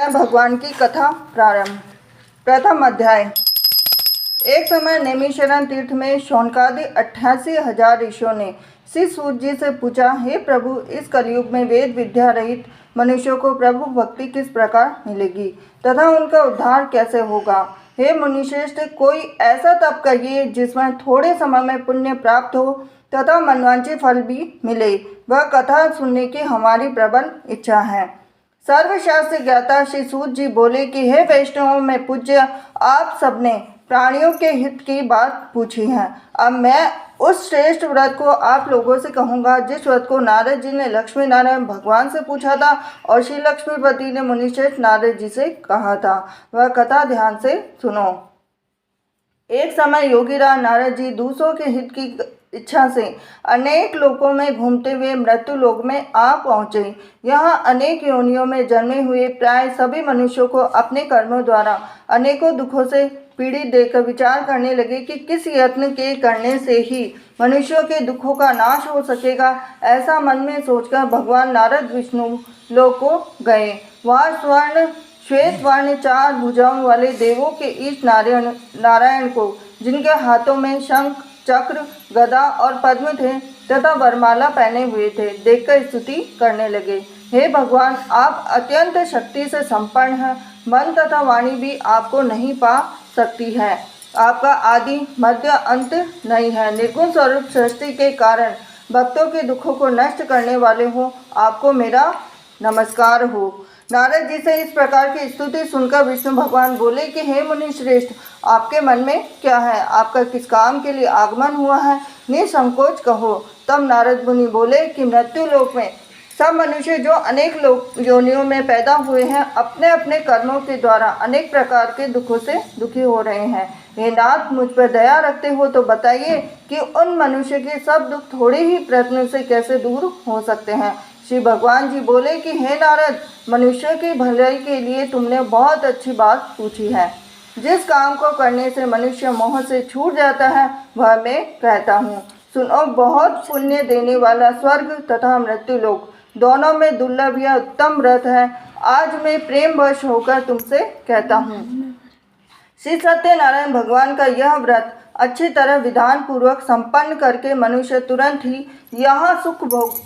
भगवान की कथा प्रारंभ। प्रथम अध्याय। एक समय नैमिषारण्य तीर्थ में शौनकादि 88,000 ऋषियों ने श्री सूत जी से पूछा, हे प्रभु, इस कलयुग में वेद विद्या रहित मनुष्यों को प्रभु भक्ति किस प्रकार मिलेगी तथा उनका उद्धार कैसे होगा। हे मुनिश्रेष्ठ, कोई ऐसा तप कहिए जिसमें थोड़े समय में पुण्य प्राप्त हो तथा मनवांछित फल भी मिले। वह कथा सुनने की हमारी प्रबल इच्छा है। सर्वशास्त्र ज्ञाता श्री सूत जी बोले कि हे वैष्णवों में पूज्य, आप सबने प्राणियों के हित की बात पूछी है। अब मैं उस श्रेष्ठ व्रत को आप लोगों से कहूँगा जिस व्रत को नारद जी ने लक्ष्मी नारायण भगवान से पूछा था और श्री लक्ष्मीपति ने मुनिश्रेष्ठ नारद जी से कहा था। वह कथा ध्यान से सुनो। एक समय योगीराज नारद जी दूसरों के हित की इच्छा से अनेक लोकों में घूमते हुए मृत्यु लोक में आ पहुँचे। यहाँ अनेक योनियों में जन्मे हुए प्राय सभी मनुष्यों को अपने कर्मों द्वारा अनेकों दुखों से पीड़ित देखकर विचार करने लगे कि किस यत्न के करने से ही मनुष्यों के दुखों का नाश हो सकेगा। ऐसा मन में सोचकर भगवान नारद विष्णु लोक को गए। वहाँ स्वर्ण श्वेत वर्ण 4 भुजाओं वाले देवों के ईश नारायण को, जिनके हाथों में शंख चक्र गदा और पद्म थे तथा वरमाला पहने हुए थे, देखकर स्तुति करने लगे। हे भगवान, आप अत्यंत शक्ति से संपन्न हैं। मन तथा वाणी भी आपको नहीं पा सकती है। आपका आदि मध्य अंत नहीं है। निर्गुण स्वरूप सृष्टि के कारण भक्तों के दुखों को नष्ट करने वाले हो, आपको मेरा नमस्कार हो। नारद जी से इस प्रकार की स्तुति सुनकर विष्णु भगवान बोले कि हे मुनि श्रेष्ठ, आपके मन में क्या है? आपका किस काम के लिए आगमन हुआ है? निसंकोच कहो। तब नारद मुनि बोले कि मृत्यु लोक में सब मनुष्य जो अनेक योनियों में पैदा हुए हैं, अपने अपने कर्मों के द्वारा अनेक प्रकार के दुखों से दुखी हो रहे हैं। हे नाथ, मुझ पर दया रखते हो तो बताइए कि उन मनुष्य के सब दुख थोड़े ही प्रयत्न से कैसे दूर हो सकते हैं। श्री भगवान जी बोले कि हे नारद, मनुष्य की भलाई के लिए तुमने बहुत अच्छी बात पूछी है। जिस काम को करने से मनुष्य मोह से छूट जाता है वह मैं कहता हूँ। सुनो, बहुत पुण्य देने वाला स्वर्ग तथा मृत्यु लोक दोनों में दुर्लभ या उत्तम व्रत है। आज मैं प्रेम वश होकर तुमसे कहता हूँ। श्री सत्यनारायण भगवान का यह व्रत अच्छी तरह विधान पूर्वक संपन्न करके मनुष्य तुरंत ही यहाँ सुख भोग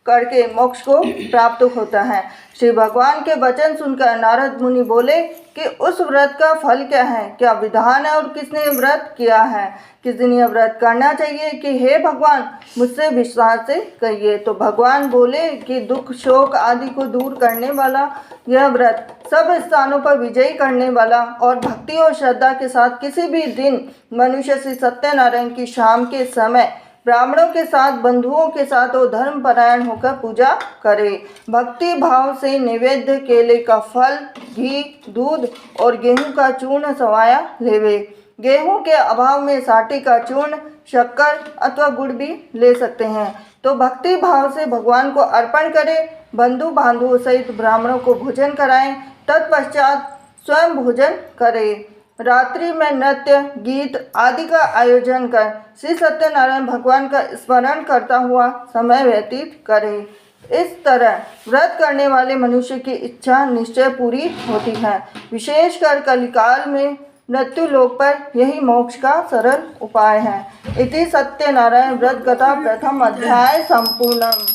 करके मोक्ष को प्राप्त होता है। श्री भगवान के वचन सुनकर नारद मुनि बोले कि उस व्रत का फल क्या है, क्या विधान है और किसने व्रत किया है, किस दिन यह व्रत करना चाहिए कि हे भगवान मुझसे विश्वास से कहिए। तो भगवान बोले कि दुख शोक आदि को दूर करने वाला यह व्रत, सब स्थानों पर विजयी करने वाला और भक्ति और श्रद्धा के साथ किसी भी दिन मनुष्य श्री सत्यनारायण की शाम के समय ब्राह्मणों के साथ बंधुओं के साथ और धर्म परायण होकर पूजा करे। भक्ति भाव से नैवेद्य केले का फल, घी, दूध और गेहूं का चूर्ण सवाया लेवे। गेहूं के अभाव में साटी का चूर्ण, शक्कर अथवा गुड़ भी ले सकते हैं। तो भक्ति भाव से भगवान को अर्पण करें। बंधु बांधुओं सहित ब्राह्मणों को भोजन कराएं। तत्पश्चात स्वयं भोजन करें। रात्रि में नृत्य गीत आदि का आयोजन कर श्री सत्यनारायण भगवान का स्मरण करता हुआ समय व्यतीत करें। इस तरह व्रत करने वाले मनुष्य की इच्छा निश्चय पूरी होती है। विशेषकर कलिकाल में मृत्यु लोक पर यही मोक्ष का सरल उपाय है। इति सत्यनारायण व्रत कथा प्रथम अध्याय संपूर्णम।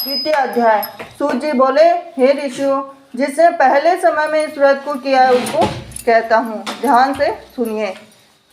द्वितीय अध्याय। सूत जी बोले, हे ऋषियों, जिसने पहले समय में इस व्रत को किया है उसको कहता हूँ, ध्यान से सुनिए।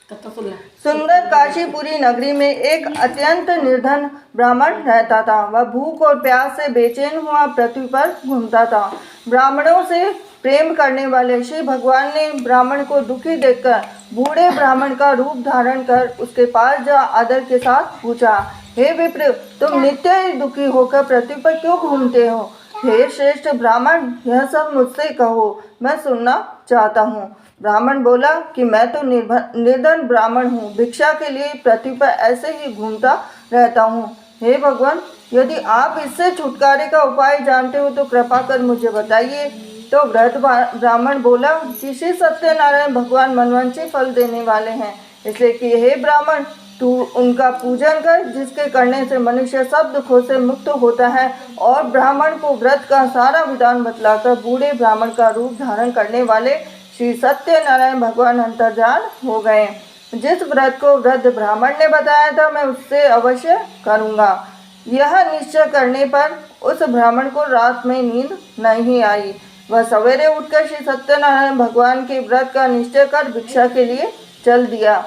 सुंदर काशीपुरी नगरी में एक अत्यंत निर्धन ब्राह्मण रहता था। वह भूख और प्यास से बेचैन हुआ पृथ्वी पर घूमता था। ब्राह्मणों से प्रेम करने वाले श्री भगवान ने ब्राह्मण को दुखी देखकर बूढ़े ब्राह्मण का रूप धारण कर उसके पास जा आदर के साथ पूछा, हे विप्र, तुम नित्य ही दुखी होकर पृथ्वी पर क्यों घूमते हो? हे श्रेष्ठ ब्राह्मण, यह सब मुझसे कहो, मैं सुनना चाहता हूँ। ब्राह्मण बोला कि मैं तो निर्धन ब्राह्मण हूँ, भिक्षा के लिए पृथ्वी पर ऐसे ही घूमता रहता हूँ। हे भगवान, यदि आप इससे छुटकारे का उपाय जानते हो तो कृपा कर मुझे बताइए। तो वृद्ध ब्राह्मण बोला कि श्री सत्यनारायण भगवान मनवांछित फल देने वाले हैं, इसलिए कि हे ब्राह्मण, तू उनका पूजन कर, जिसके करने से मनुष्य सब दुखों से मुक्त होता है। और ब्राह्मण को व्रत का सारा विधान बतलाकर बूढ़े ब्राह्मण का रूप धारण करने वाले श्री सत्यनारायण भगवान अंतर्धान हो गए। जिस व्रत को वृद्ध ब्राह्मण ने बताया था, मैं उससे अवश्य करूँगा। यह निश्चय करने पर उस ब्राह्मण को रात में नींद नहीं आई। वह सवेरे उठकर श्री सत्यनारायण भगवान के व्रत का निश्चय कर भिक्षा के लिए चल दिया।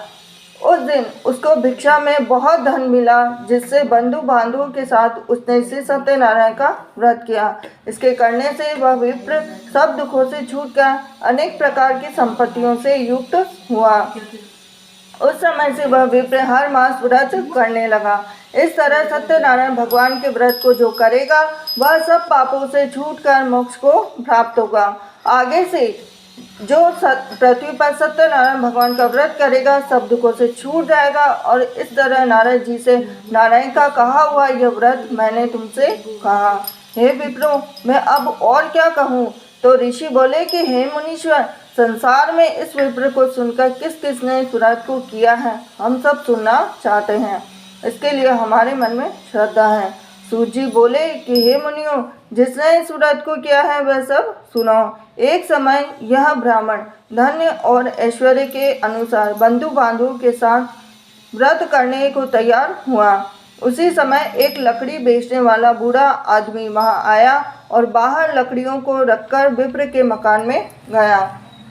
उस दिन उसको भिक्षा में बहुत धन मिला, जिससे बंधु बांधवों के साथ उसने श्री सत्यनारायण का व्रत किया। इसके करने से वह विप्र सब दुखों से छूटकर अनेक प्रकार की संपत्तियों से युक्त हुआ। उस समय से वह विप्र हर मास व्रत करने लगा। इस तरह सत्यनारायण भगवान के व्रत को जो करेगा, वह सब पापों से छूटकर मोक्ष को प्राप्त होगा। आगे से जो पृथ्वी पर सत्यनारायण भगवान का व्रत करेगा, सब दुखों से छूट जाएगा। और इस तरह नारद जी से नारायण का कहा हुआ यह व्रत मैंने तुमसे कहा। हे विप्रो, मैं अब और क्या कहूँ? तो ऋषि बोले कि हे मुनीश्वर, संसार में इस विप्र को सुनकर किस किसने व्रत को किया है, हम सब सुनना चाहते हैं। इसके लिए हमारे मन में श्रद्धा है। सूत जी बोले कि हे मुनियों, जिसने इस व्रत को किया है वह सब सुनो। एक समय यह ब्राह्मण धन्य और ऐश्वर्य के अनुसार बंधु बांधवों के साथ व्रत करने को तैयार हुआ। उसी समय एक लकड़ी बेचने वाला बूढ़ा आदमी वहां आया और बाहर लकड़ियों को रखकर विप्र के मकान में गया।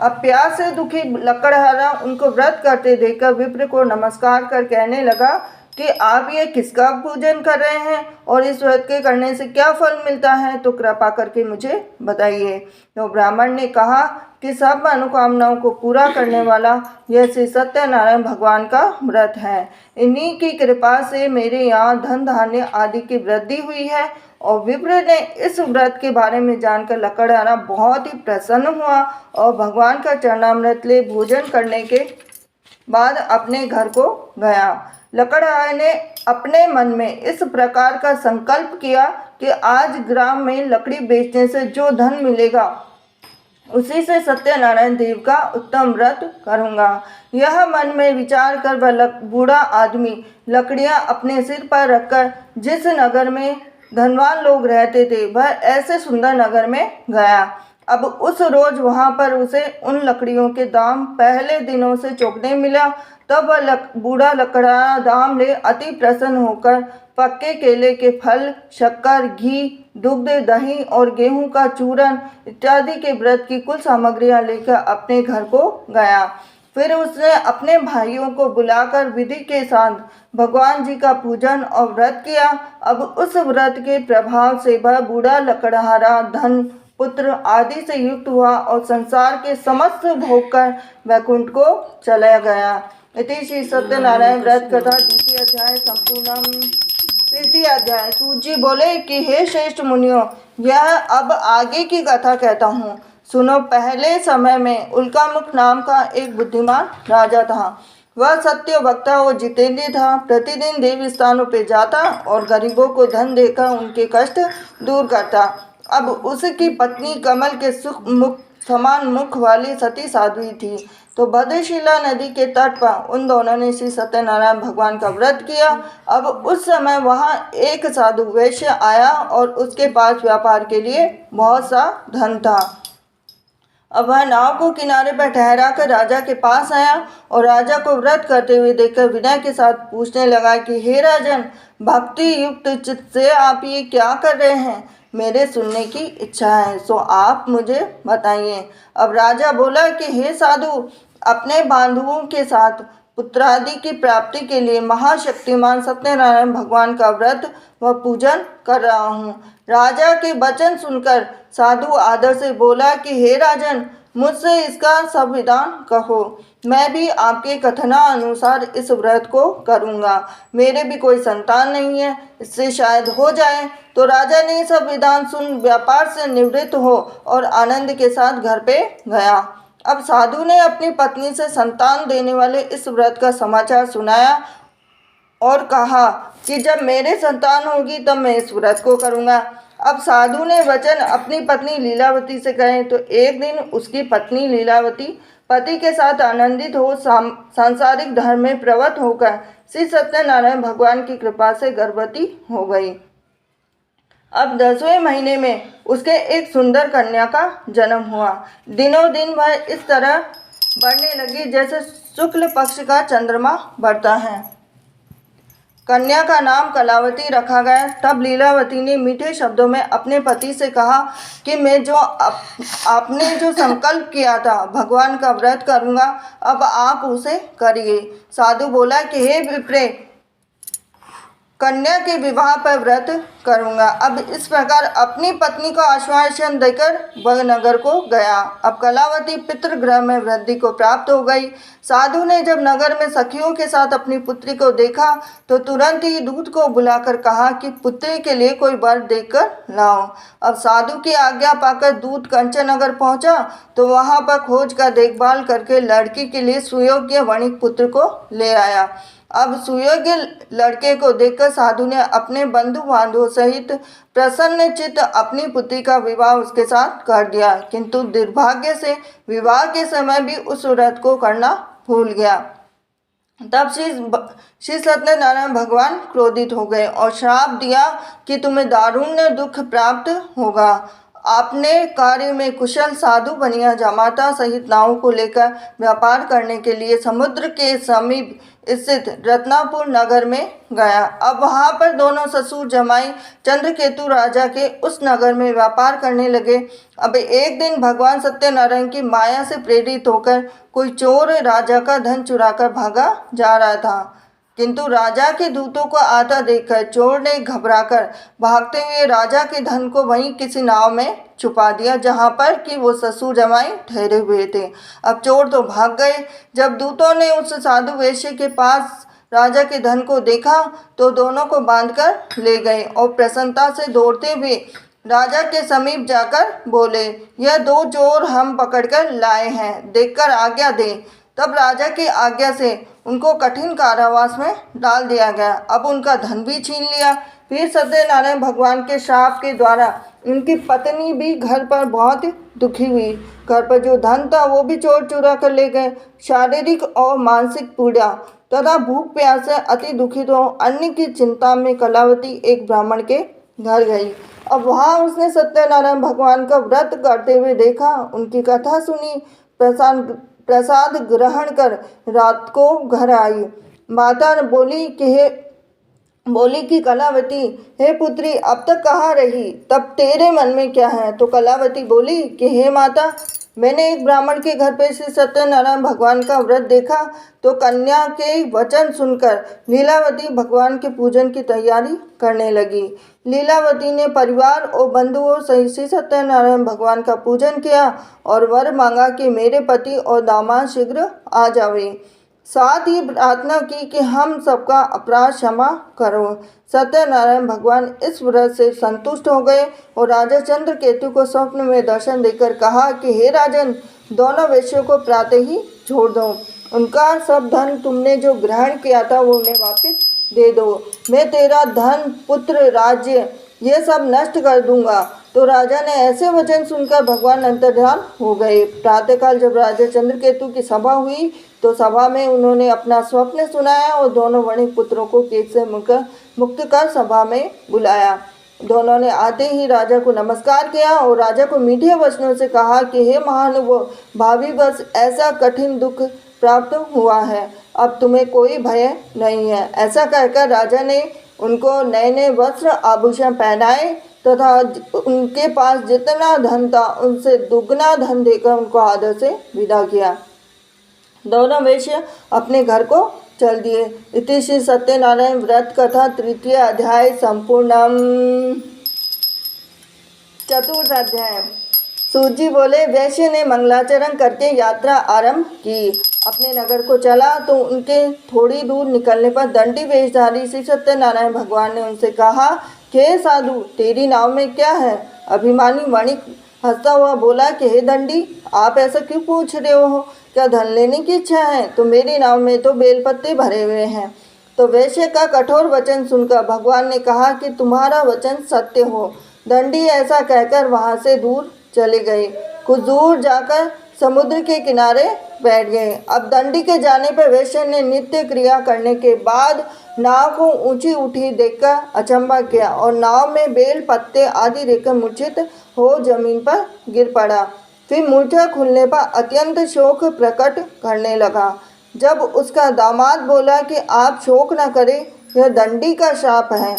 अब प्यास से दुखी लकड़हारा उनको व्रत करते देखकर विप्र को नमस्कार कर कहने लगा कि आप ये किसका पूजन कर रहे हैं और इस व्रत के करने से क्या फल मिलता है, तो कृपा करके मुझे बताइए। तो ब्राह्मण ने कहा कि सब मनोकामनाओं को पूरा करने वाला यह श्री सत्यनारायण भगवान का व्रत है। इन्हीं की कृपा से मेरे यहाँ धन धान्य आदि की वृद्धि हुई है। और विप्र ने इस व्रत के बारे में जानकर लकड़हारा बहुत ही प्रसन्न हुआ और भगवान का चरणामृत ले भोजन करने के बाद अपने घर को गया। लकड़हारे ने अपने मन में इस प्रकार का संकल्प किया कि आज ग्राम में लकड़ी बेचने से जो धन मिलेगा, उसी से सत्यनारायण देव का उत्तम व्रत करूँगा। यह मन में विचार कर वह बूढ़ा आदमी लकड़ियाँ अपने सिर पर रखकर जिस नगर में धनवान लोग रहते थे, वह ऐसे सुंदर नगर में गया। अब उस रोज वहाँ पर उसे उन लकड़ियों के दाम पहले दिनों से चौगने मिला। तब वह बूढ़ा लकड़ा दाम ले अति प्रसन्न होकर पक्के केले के फल, शक्कर, घी, दुग्ध, दही और गेहूं का चूरन इत्यादि के व्रत की कुल सामग्रियां लेकर अपने घर को गया। फिर उसने अपने भाइयों को बुलाकर विधि के साथ भगवान जी का पूजन और व्रत किया। अब उस व्रत के प्रभाव से वह बूढ़ा लकड़हारा धन, पुत्र आदि से युक्त हुआ और संसार के समस्त भोग कर वैकुंठ को चला गया। इति श्री सत्यनारायण व्रत कथा द्वितीय अध्याय संपूर्णम। तृतीय अध्याय। सूत जी बोले कि हे श्रेष्ठ मुनियों, यह अब आगे की कथा कहता हूँ, सुनो। पहले समय में उल्कामुख नाम का एक बुद्धिमान राजा था। वह सत्य वक्ता और जितेंद्रिय था। प्रतिदिन देव स्थानों पर जाता और गरीबों को धन देकर उनके कष्ट दूर करता। अब उसकी पत्नी कमल के सुख मुख समान मुख वाली सती साध्वी थी। तो भद्रशिला नदी के तट पर उन दोनों ने श्री सत्यनारायण भगवान का व्रत किया। अब उस समय वहाँ एक साधु वैश्य आया और उसके पास व्यापार के लिए बहुत सा धन था। अब वह नाव को किनारे पर ठहरा कर राजा के पास आया और राजा को व्रत करते हुए देखकर विनय के साथ पूछने लगा कि हे राजन, भक्ति युक्त चित्त से आप ये क्या कर रहे हैं? मेरे सुनने की इच्छा है, सो आप मुझे बताइए। अब राजा बोला कि हे साधु, अपने बांधवों के साथ पुत्रादि की प्राप्ति के लिए महाशक्तिमान सत्यनारायण भगवान का व्रत व पूजन कर रहा हूँ। राजा के वचन सुनकर साधु आदर से बोला कि हे राजन, मुझसे इसका सब विधान कहो। मैं भी आपके कथना अनुसार इस व्रत को करूँगा। मेरे भी कोई संतान नहीं है, इससे शायद हो जाए। तो राजा ने सब विधान सुन व्यापार से निवृत्त हो और आनंद के साथ घर पे गया। अब साधु ने अपनी पत्नी से संतान देने वाले इस व्रत का समाचार सुनाया और कहा कि जब मेरे संतान होगी तब मैं इस व्रत को करूँगा। अब साधु ने वचन अपनी पत्नी लीलावती से कहे। तो एक दिन उसकी पत्नी लीलावती पति के साथ आनंदित हो सांसारिक धर्म में प्रवृत्त होकर श्री सत्यनारायण भगवान की कृपा से गर्भवती हो गई। अब 10वें महीने में उसके एक सुंदर कन्या का जन्म हुआ। दिनों दिन वह इस तरह बढ़ने लगी जैसे शुक्ल पक्ष का चंद्रमा बढ़ता है। कन्या का नाम कलावती रखा गया। तब लीलावती ने मीठे शब्दों में अपने पति से कहा कि मैं जो आपने जो संकल्प किया था भगवान का व्रत करूँगा, अब आप उसे करिए। साधु बोला कि हे विप्रे, कन्या के विवाह पर व्रत करूँगा। अब इस प्रकार अपनी पत्नी को आश्वासन देकर वह नगर को गया। अब कलावती पितृगृह में वृद्धि को प्राप्त हो गई। साधु ने जब नगर में सखियों के साथ अपनी पुत्री को देखा तो तुरंत ही दूत को बुलाकर कहा कि पुत्री के लिए कोई वर देखकर लाओ। अब साधु की आज्ञा पाकर दूत कंचन नगर पहुंचा तो वहां पर खोज का देखभाल करके लड़की के लिए सुयोग्य वणिक पुत्र को ले आया। अब सुयोग्य लड़के को देखकर साधु ने अपने बंधु बांधवों सहित प्रसन्न चित्त अपनी पुत्री का विवाह उसके साथ कर दिया, किंतु दुर्भाग्य से विवाह के समय भी उस व्रत को करना भूल गया। तब श्री सत्यनारायण भगवान क्रोधित हो गए और श्राप दिया कि तुम्हें दारुण दुख प्राप्त होगा। आपने कार्य में कुशल साधु बनिया जामाता सहित नावों को लेकर व्यापार करने के लिए समुद्र के समीप स्थित रत्नापुर नगर में गया। अब वहां पर दोनों ससुर जमाई चंद्रकेतु राजा के उस नगर में व्यापार करने लगे। अब एक दिन भगवान सत्यनारायण की माया से प्रेरित होकर कोई चोर राजा का धन चुराकर भागा जा रहा था, किंतु राजा के दूतों को आता देखकर चोर ने घबराकर भागते हुए राजा के धन को वहीं किसी नाव में छुपा दिया जहां पर कि वो ससुर जमाई ठहरे हुए थे। अब चोर तो भाग गए। जब दूतों ने उस साधु वैश्य के पास राजा के धन को देखा तो दोनों को बांधकर ले गए और प्रसन्नता से दौड़ते हुए राजा के समीप जाकर बोले, यह 2 चोर हम पकड़कर लाए हैं, देखकर आज्ञा दें। तब राजा की आज्ञा से उनको कठिन कारावास में डाल दिया गया। अब उनका धन भी छीन लिया। फिर सत्यनारायण भगवान के श्राप के द्वारा उनकी पत्नी भी घर पर बहुत दुखी हुई। घर पर जो धन था वो भी चोर चुरा कर ले गए। शारीरिक और मानसिक पीड़ा तथा भूख प्यास से अति दुखित हो अन्न की चिंता में कलावती एक ब्राह्मण के घर गई। अब वहाँ उसने सत्यनारायण भगवान का व्रत करते हुए देखा, उनकी कथा सुनी, प्रसाद ग्रहण कर रात को घर आई। माता बोली कि कलावती, हे पुत्री, अब तक कहाँ रही? तब तेरे मन में क्या है? तो कलावती बोली कि हे माता, मैंने एक ब्राह्मण के घर पे श्री सत्यनारायण भगवान का व्रत देखा तो कन्या के वचन सुनकर लीलावती भगवान के पूजन की तैयारी करने लगी। लीलावती ने परिवार और बंधुओं सहित श्री सत्यनारायण भगवान का पूजन किया और वर मांगा कि मेरे पति और दामाद शीघ्र आ जावे। साथ ही प्रार्थना की कि हम सबका अपराध क्षमा करो। सत्यनारायण भगवान इस व्रत से संतुष्ट हो गए और राजा चंद्रकेतु को स्वप्न में दर्शन देकर कहा कि हे राजन, दोनों वैश्यों को प्रातः ही छोड़ दो। उनका सब धन तुमने जो ग्रहण किया था वो उन्हें वापस दे दो। मैं तेरा धन, पुत्र, राज्य ये सब नष्ट कर दूंगा। तो राजा ने ऐसे वचन सुनकर भगवान अंतर्ध्यान हो गए। प्रातःकाल जब राजा चंद्रकेतु की सभा हुई तो सभा में उन्होंने अपना स्वप्न सुनाया और दोनों वणिक पुत्रों को केस से मुक्त कर सभा में बुलाया। दोनों ने आते ही राजा को नमस्कार किया और राजा को मीठे वचनों से कहा कि हे महानुभाव, भावी वर्ष ऐसा कठिन दुख प्राप्त हुआ है, अब तुम्हें कोई भय नहीं है। ऐसा कहकर राजा ने उनको नए नए वस्त्र आभूषण पहनाए तथा उनके पास जितना धन था उनसे दुगना धन देकर उनको आदर से विदा किया। दोनों वैश्य अपने घर को चल दिए। इति श्री सत्यनारायण व्रत कथा 3 अध्याय संपूर्णम। 4 अध्याय। सूत बोले, वैश्य ने मंगलाचरण करके यात्रा आरंभ की। अपने नगर को चला तो उनके थोड़ी दूर निकलने पर दंडी वेशधारी श्री सत्यनारायण भगवान ने उनसे कहा कि हे साधु, तेरी नाव में क्या है? अभिमानी वणिक हंसता हुआ बोला कि हे दंडी, आप ऐसा क्यों पूछ रहे हो? क्या धन लेने की इच्छा है? तो मेरी नाव में तो बेलपत्ते भरे हुए हैं। तो वैश्य का कठोर वचन सुनकर भगवान ने कहा कि तुम्हारा वचन सत्य हो। दंडी ऐसा कहकर वहाँ से दूर चले गए। कुछ दूर जाकर समुद्र के किनारे बैठ गए। अब दंडी के जाने पर वैश्य ने नित्य क्रिया करने के बाद नाव को ऊंची उठी देखकर अचंभा किया और नाव में बेल पत्ते आदि देखकर मूर्छित हो जमीन पर गिर पड़ा। फिर मूर्छा खुलने पर अत्यंत शोक प्रकट करने लगा। जब उसका दामाद बोला कि आप शोक न करें, यह दंडी का शाप है,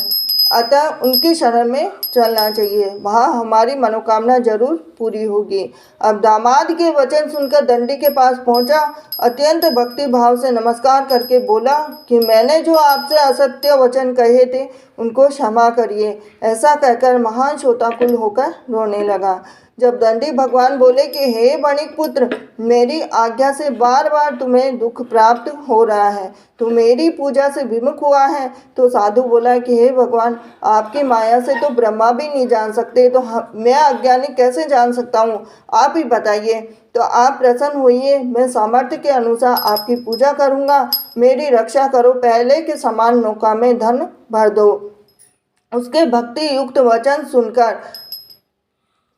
अतः उनकी शरण में चलना चाहिए, वहाँ हमारी मनोकामना जरूर पूरी होगी। अब दामाद के वचन सुनकर दंडी के पास पहुँचा, अत्यंत भक्ति भाव से नमस्कार करके बोला कि मैंने जो आपसे असत्य वचन कहे थे उनको क्षमा करिए। ऐसा कहकर महान शोकाकुल होकर रोने लगा। जब दंडी भगवान बोले कि हे वणिक पुत्र, मेरी आज्ञा से बार बार तुम्हें दुख प्राप्त हो रहा है, तो मेरी पूजा से विमुख हुआ है। तो साधु बोला कि हे भगवान, आपकी माया से तो ब्रह्मा भी नहीं जान सकते, तो मैं अज्ञानी कैसे जान सकता हूँ, आप ही बताइए। तो आप प्रसन्न होइए, मैं सामर्थ्य के अनुसार आपकी पूजा करूँगा, मेरी रक्षा करो, पहले के समान नौका में धन भर दो। उसके भक्ति युक्त वचन सुनकर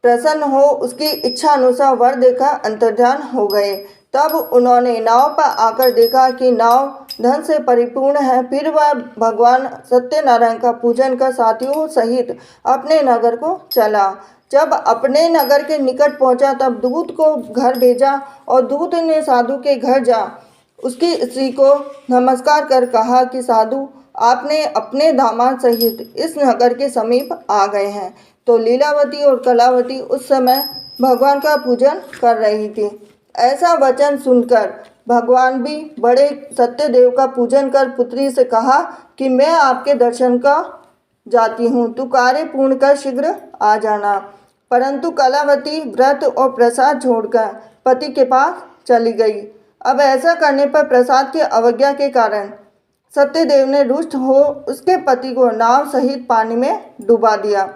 प्रसन्न हो उसकी इच्छा अनुसार वर देकर अंतर्ध्यान हो गए। तब उन्होंने नाव पर आकर देखा कि नाव धन से परिपूर्ण है। फिर वह भगवान सत्यनारायण का पूजन कर साथियों सहित अपने नगर को चला। जब अपने नगर के निकट पहुंचा तब दूत को घर भेजा और दूत ने साधु के घर जा उसकी स्त्री को नमस्कार कर कहा कि साधु, आपने अपने दामाद सहित इस नगर के समीप आ गए हैं। तो लीलावती और कलावती उस समय भगवान का पूजन कर रही थी। ऐसा वचन सुनकर भगवान भी बड़े सत्यदेव का पूजन कर पुत्री से कहा कि मैं आपके दर्शन का जाती हूँ, तू कार्य पूर्ण कर शीघ्र आ जाना। परंतु कलावती व्रत और प्रसाद छोड़कर पति के पास चली गई। अब ऐसा करने पर प्रसाद की अवज्ञा के कारण सत्यदेव ने रुष्ट हो उसके पति को नाव सहित पानी में डुबा दिया।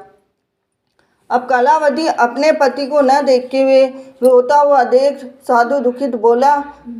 अब कलावती अपने पति को न देखते हुए रोता हुआ देख साधु दुखित बोला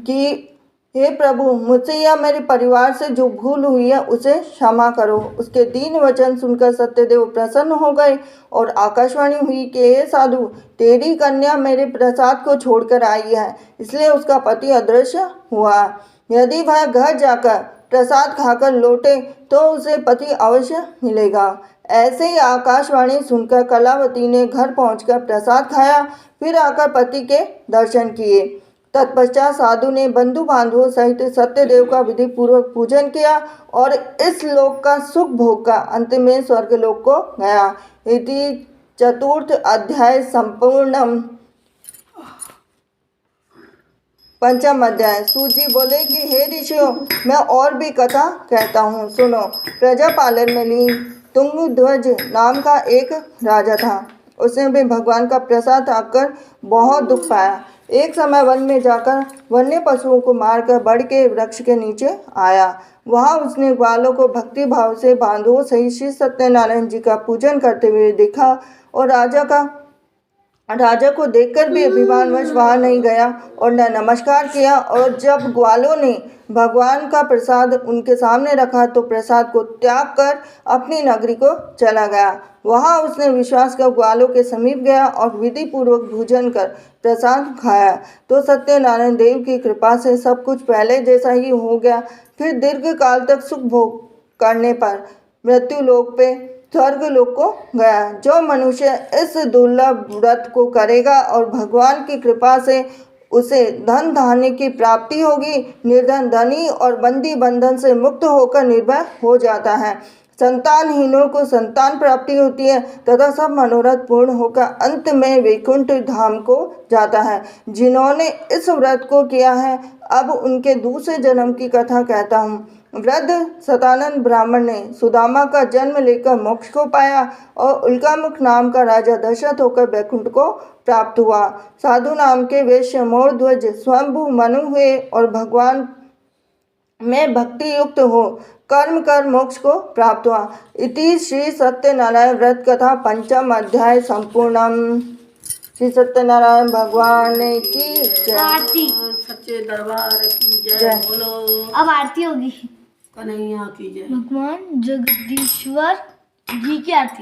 कि हे प्रभु, मुझसे या मेरे परिवार से जो भूल हुई है उसे क्षमा करो। उसके दीन वचन सुनकर सत्यदेव प्रसन्न हो गए और आकाशवाणी हुई कि हे साधु, तेरी कन्या मेरे प्रसाद को छोड़कर आई है, इसलिए उसका पति अदृश्य हुआ। यदि वह घर जाकर प्रसाद खाकर लौटे तो उसे पति अवश्य मिलेगा। ऐसे ही आकाशवाणी सुनकर कलावती ने घर पहुंचकर प्रसाद खाया, फिर आकर पति के दर्शन किए। तत्पश्चात साधु ने बंधु बांधवों सहित सत्यदेव का विधि पूर्वक पूजन किया और इस लोक का सुख भोग का अंत में स्वर्गलोक को गया। इति चतुर्थ अध्याय संपूर्णम। पंचम अध्याय। सूत जी बोले कि हे ऋषियों, मैं और भी कथा कहता हूँ, सुनो। प्रजापालन में ली तुंगध्वज नाम का एक राजा था। उसने भी भगवान का प्रसाद खाकर बहुत दुख पाया। एक समय वन में जाकर वन्य पशुओं को मारकर बड़ के वृक्ष के नीचे आया। वहाँ उसने ग्वालों को भक्ति भाव से बांधवों सहित श्री सत्यनारायण जी का पूजन करते हुए देखा और राजा को देखकर भी अभिमानवश वहाँ नहीं गया और न नमस्कार किया। और जब ग्वालों ने भगवान का प्रसाद उनके सामने रखा तो प्रसाद को त्याग कर अपनी नगरी को चला गया। वहाँ उसने विश्वास कर ग्वालों के समीप गया और विधि पूर्वक भोजन कर प्रसाद खाया तो सत्यनारायण देव की कृपा से सब कुछ पहले जैसा ही हो गया। फिर दीर्घ काल तक सुख भोग करने पर मृत्यु लोक पे स्वर्ग लोक को गया। जो मनुष्य इस दुर्लभ व्रत को करेगा और भगवान की कृपा से उसे धन धान्य की प्राप्ति होगी, निर्धन धनी और बंदी बंधन से मुक्त होकर निर्भय हो जाता है। संतानहीनों को संतान प्राप्ति होती है तथा सब मनोरथ पूर्ण होकर अंत में वैकुंठ धाम को जाता है। जिन्होंने इस व्रत को किया है, अब उनके दूसरे जन्म की कथा कहता हूँ। वृद्ध सतानंद ब्राह्मण ने सुदामा का जन्म लेकर मोक्ष को पाया और उल्कामुख नाम का राजा दशरथ होकर वैकुंठ को प्राप्त हुआ। साधु नाम के वैश्य मोरध्वज स्वयंभू मनु हुए और भगवान में भक्ति युक्त हो कर्म कर मोक्ष को प्राप्त हुआ। इति श्री सत्यनारायण व्रत कथा पंचम अध्याय संपूर्णम। श्री सत्यनारायण भगवान की जय। आरती सच्चे दरबार की जय बोलो। अब आरती होगी। कन्हैया की जय। भगवान जगदीश्वर जी की आरती।